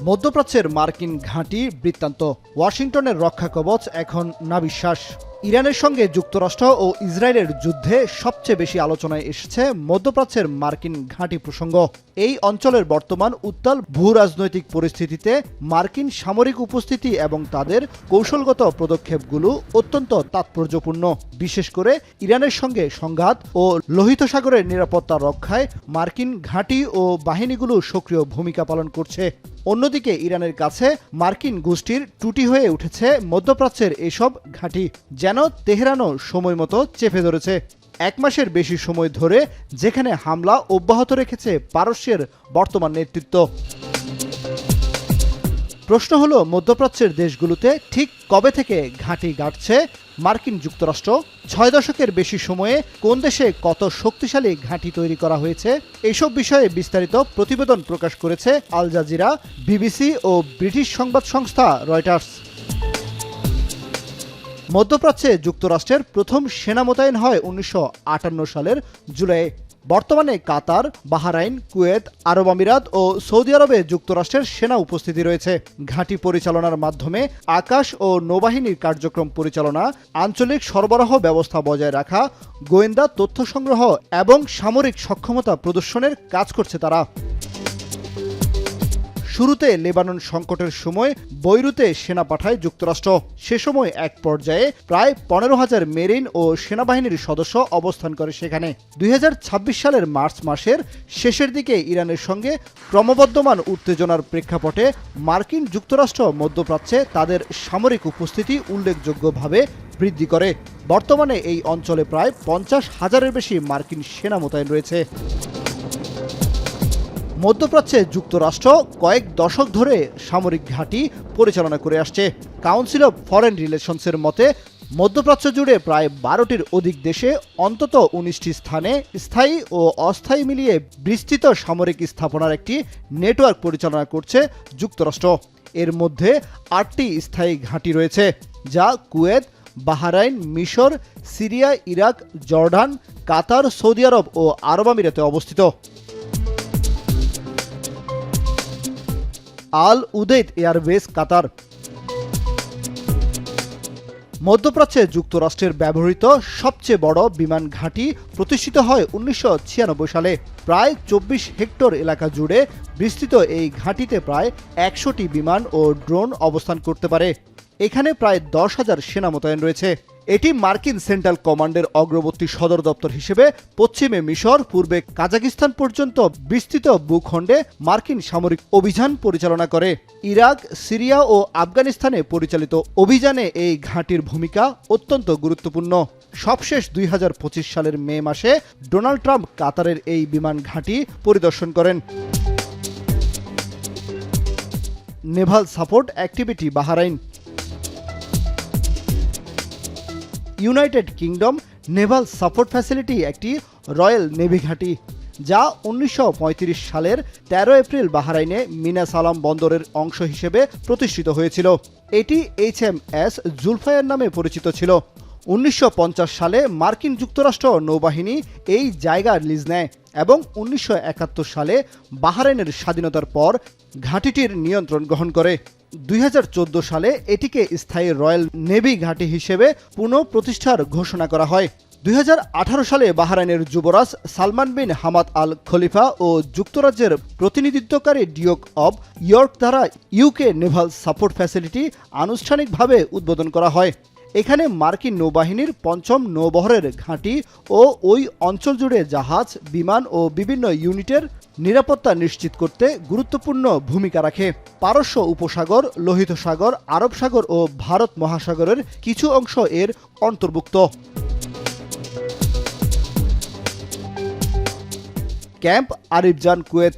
মধ্যপ্রাচ্যের মার্কিন ঘাঁটি বৃত্তান্ত। ওয়াশিংটনের রক্ষা কবচ এখন নাবিশ্বাস। ইরানের সঙ্গে যুক্তরাষ্ট্র ও ইসরায়েলের যুদ্ধে সবচেয়ে বেশি আলোচনায় এসেছে মধ্যপ্রাচ্যের মার্কিন ঘাঁটি প্রসঙ্গ। এই অঞ্চলের বর্তমান উত্তাল ভূরাজনৈতিক পরিস্থিতিতে মার্কিন সামরিক উপস্থিতি এবং তাদের কৌশলগত পদক্ষেপগুলো অত্যন্ত তাৎপর্যপূর্ণ। বিশেষ করে ইরানের সঙ্গে সংঘাত ও লোহিত সাগরের নিরাপত্তা রক্ষায় মার্কিন ঘাঁটি ও বাহিনীগুলো সক্রিয় ভূমিকা পালন করছে। অন্যদিকে ইরানের কাছে মার্কিন গোষ্ঠীর টুটি হয়ে উঠেছে মধ্যপ্রাচ্যের এসব ঘাঁটি, যেন তেহরানও সময় মতো চেপে ধরেছে। এক মাসের বেশি সময় ধরে যেখানে হামলা অব্যাহত রেখেছে পারস্যের বর্তমান নেতৃত্ব। প্রশ্ন হলো, মধ্যপ্রাচ্যের দেশগুলোতে ঠিক কবে থেকে ঘাঁটি গাড়ছে মার্কিন যুক্তরাষ্ট্র? 6 দশকের বেশি সময়ে কোন দেশে কত শক্তিশালী ঘাঁটি তৈরি করা হয়েছে? এইসব বিষয়ে বিস্তারিত প্রতিবেদন প্রকাশ করেছে আল জাজিরা, বিবিসি ও ব্রিটিশ সংবাদ সংস্থা রয়টার্স। মধ্যপ্রাচ্যে যুক্তরাষ্ট্রের প্রথম সেনা মোতায়েন হয় 1958 সালের জুলাইয়ে। বর্তমানে কাতার, বাহরাইন, কুয়েত, আরব আমিরাত ও সৌদি আরবে যুক্তরাষ্ট্রের সেনা উপস্থিতি রয়েছে। ঘাঁটি পরিচালনার মাধ্যমে আকাশ ও নৌবাহিনীর কার্যক্রম পরিচালনা, আঞ্চলিক সরবরাহ ব্যবস্থা বজায় রাখা, গোয়েন্দা তথ্য সংগ্রহ এবং সামরিক সক্ষমতা প্রদর্শনের কাজ করছে তারা। শুরুতে লেবানন সংকটের সময় বৈরুতে সেনা পাঠায় যুক্তরাষ্ট্র। সে সময় এক পর্যায়ে প্রায় 15,000 মেরিন ও সেনাবাহিনীর সদস্য অবস্থান করে সেখানে। 2026 সালের মার্চ মাসের শেষের দিকে ইরানের সঙ্গে ক্রমবর্ধমান উত্তেজনার প্রেক্ষাপটে মার্কিন যুক্তরাষ্ট্র মধ্যপ্রাচ্যে তাদের সামরিক উপস্থিতি উল্লেখযোগ্যভাবে বৃদ্ধি করে। বর্তমানে এই অঞ্চলে প্রায় 50,000-এর বেশি মার্কিন সেনা মোতায়েন রয়েছে। মধ্যপ্রাচ্যে যুক্তরাষ্ট্র কয়েক দশক ধরে সামরিক ঘাঁটি পরিচালনা করে আসছে। কাউন্সিল অব ফরেন রিলেশনসের মতে মধ্যপ্রাচ্য জুড়ে প্রায় 12টির অধিক দেশে অন্তত 19টি স্থানে স্থায়ী ও অস্থায়ী মিলিয়ে বিস্তৃত সামরিক স্থাপনার একটি নেটওয়ার্ক পরিচালনা করছে যুক্তরাষ্ট্র। এর মধ্যে 8টি স্থায়ী ঘাঁটি রয়েছে, যা কুয়েত, বাহরাইন, মিশর, সিরিয়া, ইরাক, জর্ডান, কাতার, সৌদি আরব ও আরব আমিরাতে অবস্থিত। আল উদেইদ এয়ারবেস, কাতার। মধ্যপ্রাচ্যে যুক্তরাষ্ট্রের ব্যবহৃত সবচেয়ে বড় বিমান ঘাঁটি প্রতিষ্ঠিত হয় 1996 সালে। প্রায় 24 হেক্টর এলাকা জুড়ে বিস্তৃত এই ঘাঁটিতে প্রায় 100টি বিমান ও ড্রোন অবস্থান করতে পারে। এখানে প্রায় 10,000 সেনা মোতায়েন রয়েছে। এটি মার্কিন সেন্ট্রাল কমান্ডের অগ্রবর্তী সদর দপ্তর হিসেবে পশ্চিমে মিশর, পূর্বে কাজাকিস্তান পর্যন্ত বিস্তৃত ভূখণ্ডে মার্কিন সামরিক অভিযান পরিচালনা করে। ইরাক, সিরিয়া ও আফগানিস্তানে পরিচালিত অভিযানে এই ঘাঁটির ভূমিকা অত্যন্ত গুরুত্বপূর্ণ। সবশেষ 2025 সালের মে মাসে ডোনাল্ড ট্রাম্প কাতারের এই বিমান ঘাঁটি পরিদর্শন করেন। Naval support activity, Bahrain. United kingdom Naval support facility একটি রয়্যাল নেভি ঘাঁটি, যা 1935 সালের 13 এপ্রিল বাহরাইনে মিনা সালাম বন্দরের অংশ হিসেবে প্রতিষ্ঠিত হয়েছিল। এটি HMS জুলফায়ার নামে পরিচিত ছিল। 1950 সালে মার্কিন যুক্তরাষ্ট্র নৌবাহিনী এই জায়গা লিজ নেয় এবং 1971 সালে বাহরাইনের স্বাধীনতার পর ঘাঁটিটির নিয়ন্ত্রণ গ্রহণ করে। 2014 সালে এটিকে স্থায়ী রয়্যাল নেভি ঘাঁটি হিসেবে পুনঃপ্রতিষ্ঠার ঘোষণা করা হয়। 2018 সালে বাহরাইনের যুবরাজ সালমান বিন হামাদ আল খলিফা ও যুক্তরাজ্যের প্রতিনিধিত্বকারী ডিউক অব ইয়র্ক দ্বারা ইউকে নেভাল সাপোর্ট ফ্যাসিলিটি আনুষ্ঠানিকভাবে উদ্বোধন করা হয়। এখানে মার্কিন নৌবাহিনীর 5ম নৌবহরের ঘাঁটি ও ওই অঞ্চল জুড়ে জাহাজ, বিমান ও বিভিন্ন ইউনিটের নিরাপত্তা নিশ্চিত করতে গুরুত্বপূর্ণ ভূমিকা রাখে। পারস্য উপসাগর, লোহিত সাগর, আরব সাগর ও ভারত মহাসাগরের কিছু অংশ এর অন্তর্ভুক্ত। Camp Arifjan, Kuwait.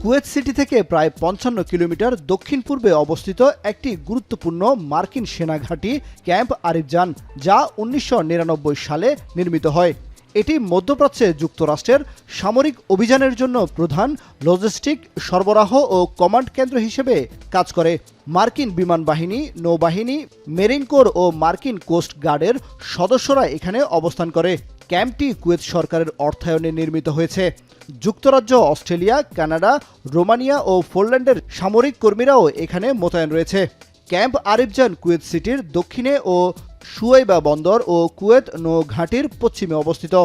Kuwait city থেকে প্রায় 55 কিলোমিটার দক্ষিণ পূর্বে অবস্থিত একটি গুরুত্বপূর্ণ মার্কিন সেনা ঘাঁটি ক্যাম্প আরিফজান, যা 1999 সালে নির্মিত হয়। এটি মধ্যপ্রাচ্যে যুক্তরাষ্ট্রের সামরিক অভিযানের জন্য প্রধান লজিস্টিক, সরবরাহ ও কমান্ড কেন্দ্র হিসেবে কাজ করে। মার্কিন বিমান বাহিনী, নৌবাহিনী, মেরিন কোর ও মার্কিন কোস্ট গার্ডের সদস্যরা এখানে অবস্থান করে। ক্যাম্পটি কুয়েত সরকারের অর্থায়নে নির্মিত হয়েছে। যুক্তরাজ্য, অস্ট্রেলিয়া, কানাডা, রোমানিয়া ও পোল্যান্ডের সামরিক কর্মীরাও এখানে মোতায়েন রয়েছে। ক্যাম্প আরিফজান কুয়েত সিটির দক্ষিণে ও সুয়াইবা বন্দর ও কুয়েত নৌ ঘাঁটির পশ্চিমে অবস্থিত।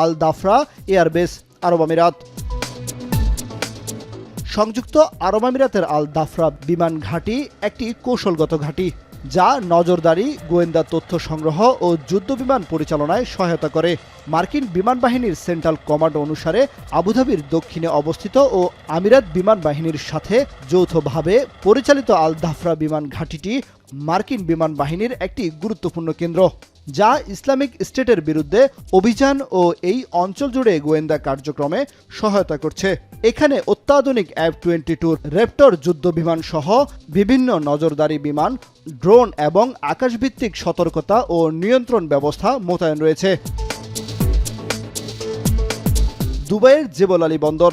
আল দাফরা এয়ারবেস, আরব আমিরাত। সংযুক্ত আরব আমিরাতের আল দাফরা বিমান ঘাঁটি একটি কৌশলগত ঘাঁটি, যা নজরদারি, গোয়েন্দা তথ্য সংগ্রহ ও যুদ্ধবিমান পরিচালনায় সহায়তা করে। মার্কিন বিমান বাহিনীর সেন্ট্রাল কমান্ড অনুসারে আবুধাবির দক্ষিণে অবস্থিত ও আমিরাত বিমান বাহিনীর সাথে যৌথভাবে পরিচালিত আল দাফরা বিমান ঘাঁটিটি মার্কিন বিমান বাহিনীর একটি গুরুত্বপূর্ণ কেন্দ্র, যা ইসলামিক স্টেটের বিরুদ্ধে অভিযান ও এই অঞ্চল জুড়ে গোয়েন্দা কার্যক্রমে সহায়তা করছে। এখানে অত্যাধুনিক F-22 র্যাপটর যুদ্ধ বিমান সহ বিভিন্ন নজরদারি বিমান, ড্রোন এবং আকাশভিত্তিক সতর্কতা ও নিয়ন্ত্রণ ব্যবস্থা মোতায়েন রয়েছে। দুবাইয়ের জেবল আলী বন্দর।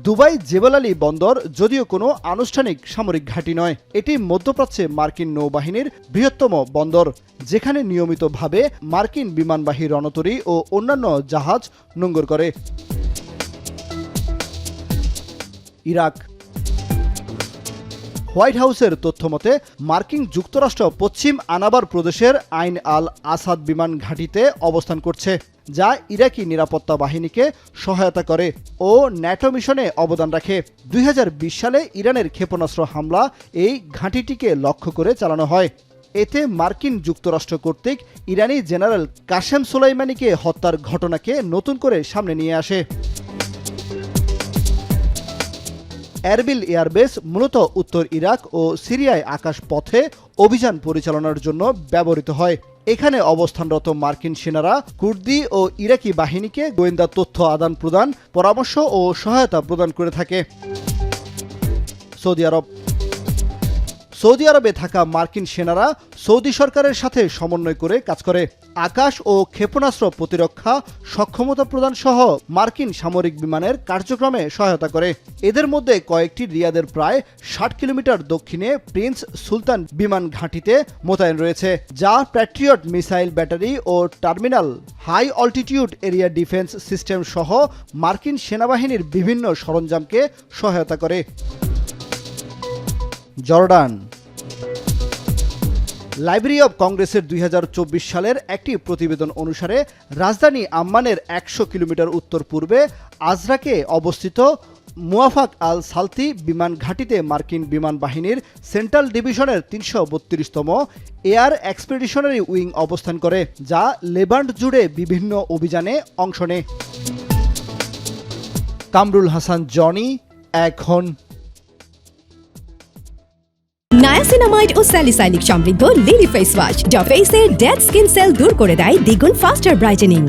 দুবাই জেবল আলী বন্দর যদিও কোনো আনুষ্ঠানিক সামরিক ঘাঁটি নয়, এটি মধ্যপ্রাচ্যে মার্কিন নৌবাহিনীর বৃহত্তম বন্দর, যেখানে নিয়মিতভাবে মার্কিন বিমানবাহী রণতরী ও অন্যান্য জাহাজ নোঙর করে। ইরাক। হোয়াইট হাউসের তথ্যমতে মার্কিন যুক্তরাষ্ট্র পশ্চিম আনাবার প্রদেশের আইন আল আসাদ বিমান ঘাঁটিতে অবস্থান করছে, যা ইরাকি নিরাপত্তা বাহিনীকে সহায়তা করে ও ন্যাটো মিশনে অবদান রাখে। 2020 সালে ইরানের ক্ষেপণাস্ত্র হামলা এই ঘাঁটিটিকে লক্ষ্য করে চালানো হয়। এতে মার্কিন যুক্তরাষ্ট্র কর্তৃক ইরানি জেনারেল কাশেম সোলাইমানিকে হত্যার ঘটনাকে নতুন করে সামনে নিয়ে আসে। এরবিল এয়ারবেস মূলত উত্তর ইরাক ও সিরিয়ায় আকাশ পথে অভিযান পরিচালনার জন্য ব্যবহৃত হয়। এখানে অবস্থানরত মার্কিন সেনারা কুর্দি ও ইরাকি বাহিনীকে গোয়েন্দা তথ্য আদান প্রদান, পরামর্শ ও সহায়তা প্রদান করে থাকে। সৌদি আরব। সৌদি আরবে থাকা মার্কিন সেনারা সৌদি সরকারের সাথে সমন্বয় করে কাজ করে। আকাশ ও ক্ষেপণাস্ত্র প্রতিরক্ষা সক্ষমতা প্রদান সহ মার্কিন সামরিক বিমানের কার্যক্রমে সহায়তা করে। এদের মধ্যে কয়েকটি রিয়াদের প্রায় 60 কিলোমিটার দক্ষিণে প্রিন্স সুলতান বিমান ঘাঁটিতে মোতায়েন রয়েছে, যা প্যাট্রিয়ট মিসাইল ব্যাটারি ও terminal, high altitude area defence system সহ মার্কিন সেনাবাহিনীর বিভিন্ন সরঞ্জামকে সহায়তা করে। জর্ডান। লাইব্রেরি অব কংগ্রেসের 2024 সালের একটি প্রতিবেদন অনুসারে রাজধানী আম্মানের 100 কিলোমিটার উত্তর পূর্বে আজরাকে অবস্থিত মুয়াফাক আল সালতি বিমান ঘাঁটিতে মার্কিন বিমান বাহিনীর সেন্ট্রাল ডিভিশনের 332তম এয়ার এক্সপেডিশনারি উইং অবস্থান করে, যা লেভান্ট জুড়ে বিভিন্ন অভিযানে অংশ নেয়। কামরুল হাসান জনি, এখন। নায়াসিনামাইড ও স্যালিসাইলিক সমৃদ্ধ লিলি ফেস ওয়াশ, যা ফেসের ডেড স্কিন সেল দূর করে দেয় দ্বিগুণ ফাস্টার ব্রাইটেনিং।